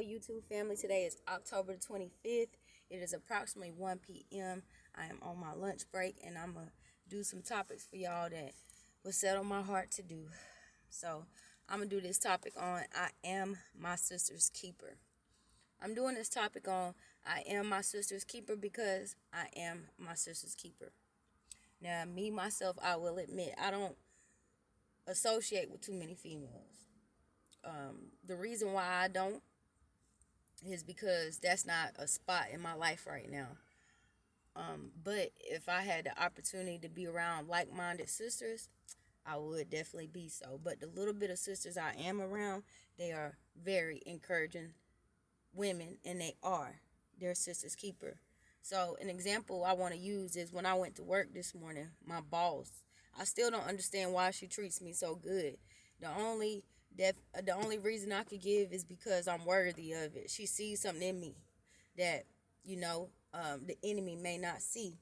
YouTube family. Today is October 25th. It is approximately 1 p.m. I am on my lunch break and I'm going to do some topics for y'all that was set on my heart to do. So I'm going to do this topic on I am my sister's keeper. I'm doing this topic on I am my sister's keeper because I am my sister's keeper. Now, me, myself, I will admit, I don't associate with too many females. The reason why I don't is because that's not a spot in my life right now. But if I had the opportunity to be around like-minded sisters, I would definitely be so. But the little bit of sisters I am around, they are very encouraging women, and they are their sister's keeper. So an example I want to use is when I went to work this morning, my boss, I still don't understand why she treats me so good. The only the only reason I could give is because I'm worthy of it. She sees something in me that the enemy may not see.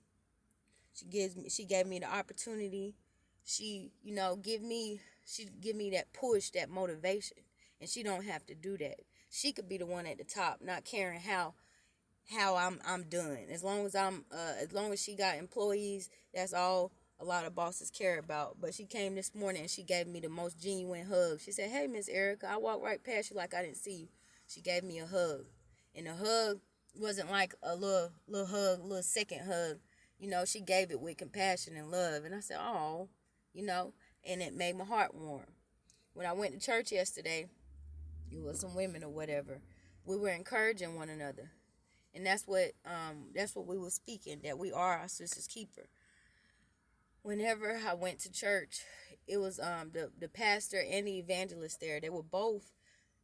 She gave me the opportunity. She give me that push, that motivation, and she don't have to do that. She could be the one at the top, not caring how I'm done. As long as she got employees, that's all a lot of bosses care about. But she came this morning and she gave me the most genuine hug. She said, "Hey, Miss Erica, I walked right past you like I didn't see you." She gave me a hug, and the hug wasn't like a little hug, little second hug. She gave it with compassion and love, and I said, "Oh," and it made my heart warm. When I went to church yesterday, it was some women or whatever. We were encouraging one another. And that's what we were speaking, that we are our sister's keeper. Whenever I went to church, it was the pastor and the evangelist there. They were both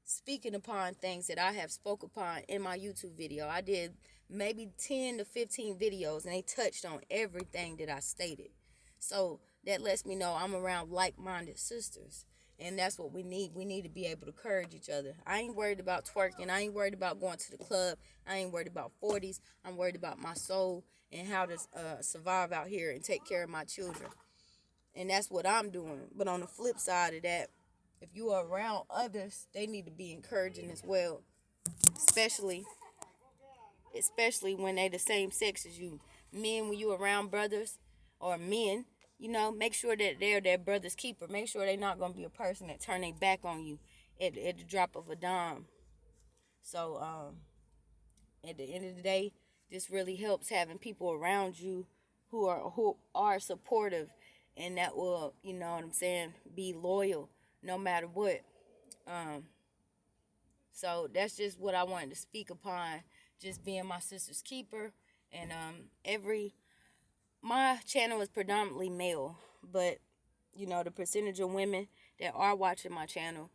speaking upon things that I have spoke upon in my YouTube video. I did maybe 10 to 15 videos, and they touched on everything that I stated. So that lets me know I'm around like-minded sisters. And that's what we need. We need to be able to encourage each other. I ain't worried about twerking. I ain't worried about going to the club. I ain't worried about 40s. I'm worried about my soul and how to survive out here and take care of my children. And that's what I'm doing. But on the flip side of that, if you are around others, they need to be encouraging as well. Especially when they the same sex as you. Men, when you around brothers or men, make sure that they're their brother's keeper. Make sure they're not going to be a person that turn their back on you at the drop of a dime. So, at the end of the day, this really helps having people around you who are supportive, and that will, be loyal no matter what. So that's just what I wanted to speak upon, just being my sister's keeper. And my channel is predominantly male, but the percentage of women that are watching my channel,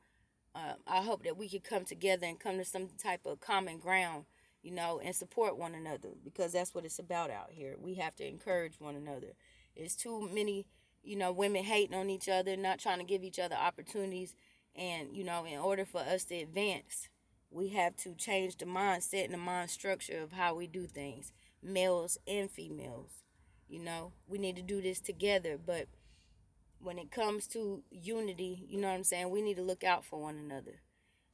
I hope that we could come together and come to some type of common ground, and support one another, because that's what it's about out here. We have to encourage one another. It's too many, women hating on each other, not trying to give each other opportunities. And, in order for us to advance, we have to change the mindset and the mind structure of how we do things, males and females. We need to do this together. But when it comes to unity, we need to look out for one another.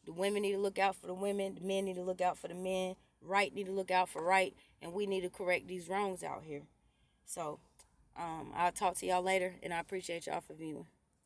The women need to look out for the women. The men need to look out for the men. Right need to look out for right. And we need to correct these wrongs out here. So, I'll talk to y'all later, and I appreciate y'all for viewing.